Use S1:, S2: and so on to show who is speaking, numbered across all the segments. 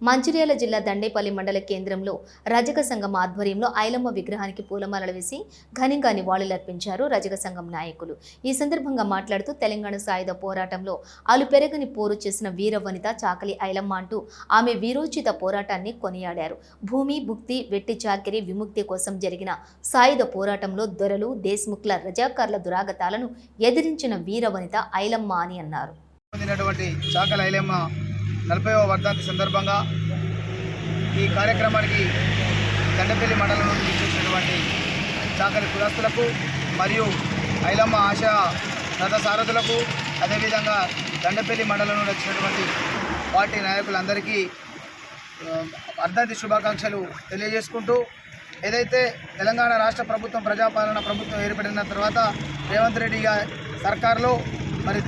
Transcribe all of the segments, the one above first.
S1: మంచిర్యాల జిల్లా దండేపల్లి మండల కేంద్రంలో రజక సంఘం ఆధ్వర్యంలో ఐలమ్మ విగ్రహానికి పూలమాలలు వేసి ఘనంగా నివాళులర్పించారు రజక సంఘం నాయకులు. ఈ సందర్భంగా మాట్లాడుతూ తెలంగాణ సాయుధ పోరాటంలో అలుపెరగని పోరు చేసిన వీరవనిత చాకలి ఐలమ్మ అంటూ ఆమె వీరోచిత పోరాటాన్ని కొనియాడారు. భూమి భుక్తి వెట్టి చాకిరి విముక్తి కోసం జరిగిన సాయుధ పోరాటంలో దొరలు దేశ్ముఖ్ల రజాకార్ల దురాగతాలను ఎదిరించిన వీరవనిత ఐలమ్మ అని అన్నారు.
S2: చాకలి ఐలమ్మ 40వ వర్ధంతి సందర్భంగా ఈ కార్యక్రమానికి దండపల్లి మండలం నుండి చేసినటువంటి చాకలి కులస్తులకు మరియు ఐలమ్మ ఆశ రథ సారథులకు అదేవిధంగా దండపల్లి మండలం నుండి వచ్చినటువంటి పార్టీ నాయకులందరికీ వర్ధంతి శుభాకాంక్షలు తెలియజేసుకుంటూ, ఏదైతే తెలంగాణ రాష్ట్ర ప్రభుత్వం ప్రజాపాలన ప్రభుత్వం ఏర్పడిన తర్వాత రేవంత్ రెడ్డి సర్కార్లో మరి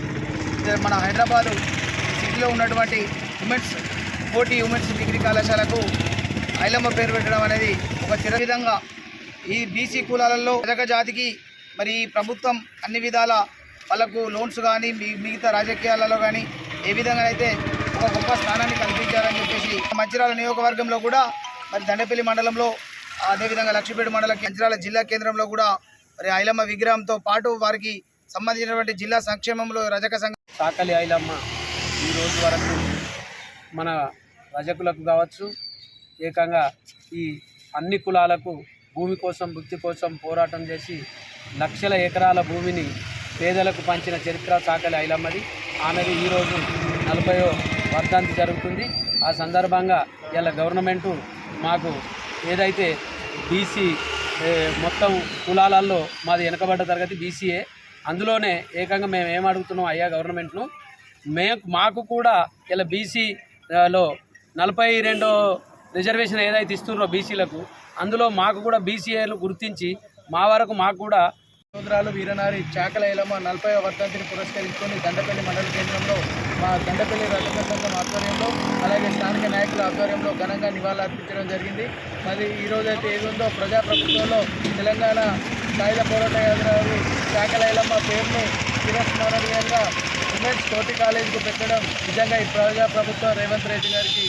S2: మన హైదరాబాదు సిటీలో ఉన్నటువంటి ఉమెన్స్ డిగ్రీ కళాశాలకు ఐలమ్మ పేరు పెట్టడం అనేది ఒక చిరవిధంగా ఈ బీసీ కులాలలో రజక జాతికి మరి ఈ ప్రభుత్వం అన్ని విధాల వాళ్ళకు లోన్స్ కానీ మిగతా రాజకీయాలలో కానీ ఏ విధంగా అయితే ఒక గొప్ప స్థానాన్ని కల్పించారని చెప్పేసి మంచిర్యాల నియోజకవర్గంలో కూడా మరి దండపల్లి మండలంలో అదేవిధంగా లక్ష్మీపేట మండలం మంచిర్యాల జిల్లా కేంద్రంలో కూడా మరి ఐలమ్మ విగ్రహంతో పాటు వారికి సంబంధించినటువంటి జిల్లా సంక్షేమంలో రజక సంఘం
S3: చాకలి ఐలమ్మ ఈ రోజు వరకు మన రజకులకు కావచ్చు, ఏకంగా ఈ అన్ని కులాలకు భూమి కోసం భుక్తి కోసం పోరాటం చేసి లక్షల ఎకరాల భూమిని పేదలకు పంచిన చరిత్ర చాకలి ఐలమ్మది. ఆమెది ఈరోజు 40వ వర్ధంతి జరుగుతుంది. ఆ సందర్భంగా ఇలా గవర్నమెంటు మాకు ఏదైతే బీసీ మొత్తం కులాలలో మాది వెనుకబడ్డ తరగతి బీసీఏ, అందులోనే ఏకంగా మేము ఏమడుగుతున్నాం అయ్యా గవర్నమెంట్ను, మాకు కూడా ఇలా బీసీలో 42 రిజర్వేషన్ ఏదైతే ఇస్తున్నారో బీసీలకు, అందులో మాకు కూడా బీసీఏలు గుర్తించి మా వరకు మాకు కూడా సోదరాలు వీరనారి చాకలి ఐలమ్మ 40వ వర్ధంతిని పురస్కరించుకొని దండపల్లి మండల కేంద్రంలో మా దండపల్లి రజక సంఘం ఆధ్వర్యంలో అలాగే స్థానిక నాయకుల ఆధ్వర్యంలో ఘనంగా నివాళులర్పించడం జరిగింది. మరి ఈరోజైతే ఏదుందో ప్రజాప్రభుత్వంలో తెలంగాణ సాయుధ పోరాట యోధురాలు చాకలి ఐలమ్మ పేరును చిరస్మరణీయంగా ఉమెన్స్ కోటి కాలేజీకి పెట్టడం నిజంగా ఈ ప్రజాప్రభుత్వం రేవంత్ రెడ్డి గారికి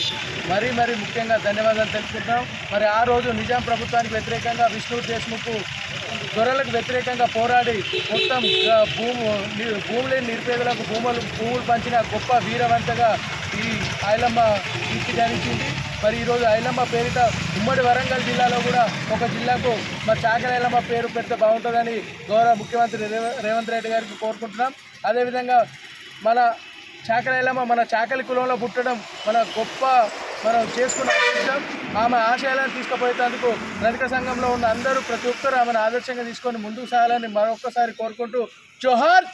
S3: మరీ ముఖ్యంగా ధన్యవాదాలు తెలుపుకుంటాం. మరి ఆ రోజు నిజాం ప్రభుత్వానికి వ్యతిరేకంగా విష్ణు దేశ్ముఖ్ దొరలకు వ్యతిరేకంగా పోరాడి మొత్తం భూములు నిరుపేదలకు భూములు పంచిన గొప్ప వీరవంతగా ఈ ఐలమ్మ తీర్చిదిద్దింది. మరి ఈరోజు ఐలమ్మ పేరిట ఉమ్మడి వరంగల్ జిల్లాలో కూడా ఒక జిల్లాకు మరి చాకలి ఐలమ్మ పేరు పెడితే బాగుంటుందని గౌరవ ముఖ్యమంత్రి రేవంత్ రెడ్డి గారికి కోరుకుంటున్నాం. అదేవిధంగా మన చాకలి ఐలమ్మ మన చాకలి కులంలో పుట్టడం మన గొప్ప మనం చేసుకున్న అదృష్టం. ఆమె ఆశయాలను తీసుకుపోయేందుకు రజక సంఘంలో ఉన్న అందరూ ప్రతి ఒక్కరూ ఆమెను ఆదర్శంగా తీసుకొని ముందుకు సాగాలని మరొక్కసారి కోరుకుంటూ జోహార్.